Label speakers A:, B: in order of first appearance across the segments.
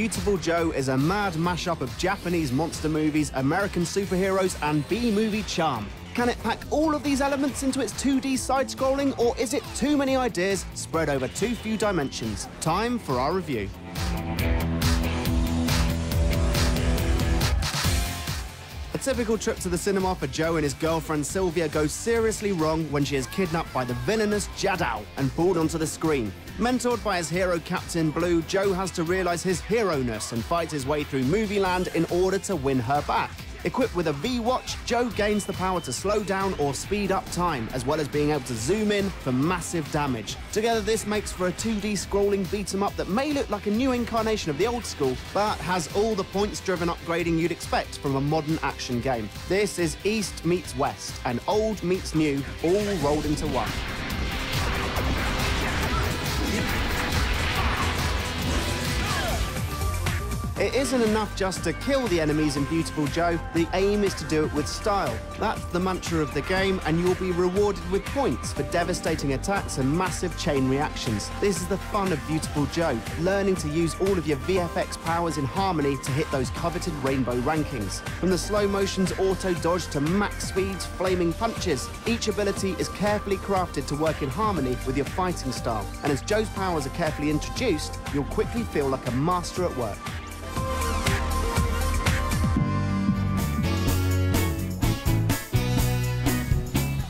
A: Viewtiful Joe is a mad mashup of Japanese monster movies, American superheroes, and B-movie charm. Can it pack all of these elements into its 2D side-scrolling, or is it too many ideas spread over too few dimensions? Time for our review. A typical trip to the cinema for Joe and his girlfriend Silvia goes seriously wrong when she is kidnapped by the villainous Jadow and pulled onto the screen. Mentored by his hero Captain Blue, Joe has to realize his hero-ness and fight his way through Movieland in order to win her back. Equipped with a V-Watch, Joe gains the power to slow down or speed up time, as well as being able to zoom in for massive damage. Together, this makes for a 2D scrolling beat-em-up that may look like a new incarnation of the old school, but has all the points-driven upgrading you'd expect from a modern action game. This is East meets West, and old meets new, all rolled into one. It isn't enough just to kill the enemies in Viewtiful Joe, the aim is to do it with style. That's the mantra of the game, and you'll be rewarded with points for devastating attacks and massive chain reactions. This is the fun of Viewtiful Joe, learning to use all of your VFX powers in harmony to hit those coveted rainbow rankings. From the slow motions auto dodge to max speeds, flaming punches, each ability is carefully crafted to work in harmony with your fighting style. And as Joe's powers are carefully introduced, you'll quickly feel like a master at work.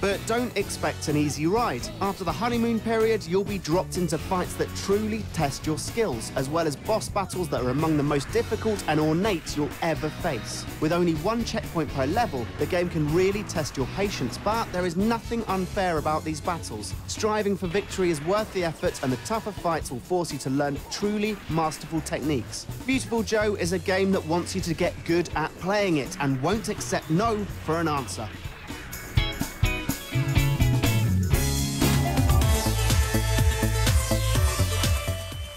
A: But don't expect an easy ride. After the honeymoon period, you'll be dropped into fights that truly test your skills, as well as boss battles that are among the most difficult and ornate you'll ever face. With only one checkpoint per level, the game can really test your patience, but there is nothing unfair about these battles. Striving for victory is worth the effort, and the tougher fights will force you to learn truly masterful techniques. Viewtiful Joe is a game that wants you to get good at playing it, and won't accept no for an answer.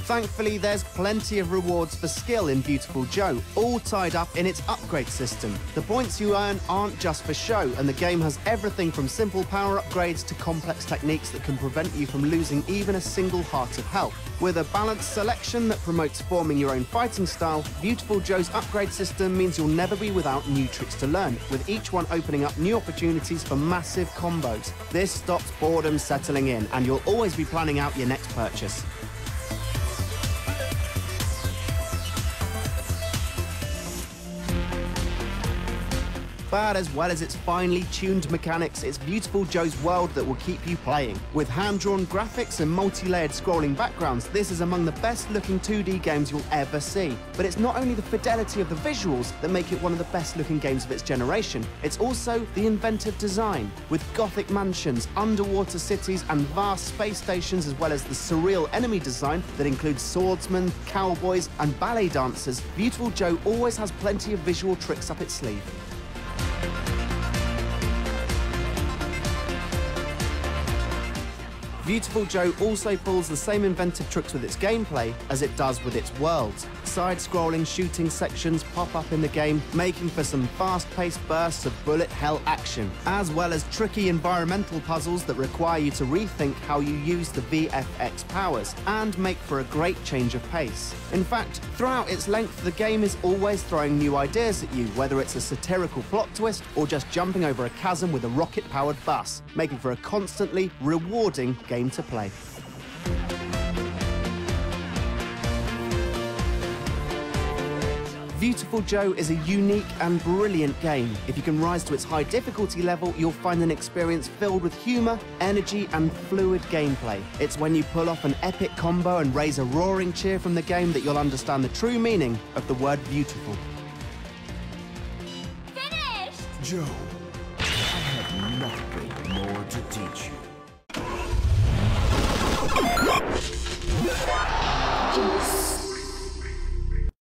A: Thankfully, there's plenty of rewards for skill in Viewtiful Joe, all tied up in its upgrade system. The points you earn aren't just for show, and the game has everything from simple power upgrades to complex techniques that can prevent you from losing even a single heart of health. With a balanced selection that promotes forming your own fighting style, Viewtiful Joe's upgrade system means you'll never be without new tricks to learn, with each one opening up new opportunities for massive combos. This stops boredom settling in, and you'll always be planning out your next purchase. But as well as its finely tuned mechanics, it's Viewtiful Joe's world that will keep you playing. With hand-drawn graphics and multi-layered scrolling backgrounds, this is among the best-looking 2D games you'll ever see. But it's not only the fidelity of the visuals that make it one of the best-looking games of its generation, it's also the inventive design. With gothic mansions, underwater cities, and vast space stations, as well as the surreal enemy design that includes swordsmen, cowboys, and ballet dancers, Viewtiful Joe always has plenty of visual tricks up its sleeve. Viewtiful Joe also pulls the same inventive tricks with its gameplay as it does with its worlds. Side-scrolling shooting sections pop up in the game, making for some fast-paced bursts of bullet hell action, as well as tricky environmental puzzles that require you to rethink how you use the VFX powers, and make for a great change of pace. In fact, throughout its length, the game is always throwing new ideas at you, whether it's a satirical plot twist or just jumping over a chasm with a rocket-powered bus, making for a constantly rewarding game to play. Viewtiful Joe is a unique and brilliant game. If you can rise to its high difficulty level, you'll find an experience filled with humor, energy, and fluid gameplay. It's when you pull off an epic combo and raise a roaring cheer from the game that you'll understand the true meaning of the word beautiful.
B: Finished!
C: Joe, I have nothing more to teach you.
B: Ginx.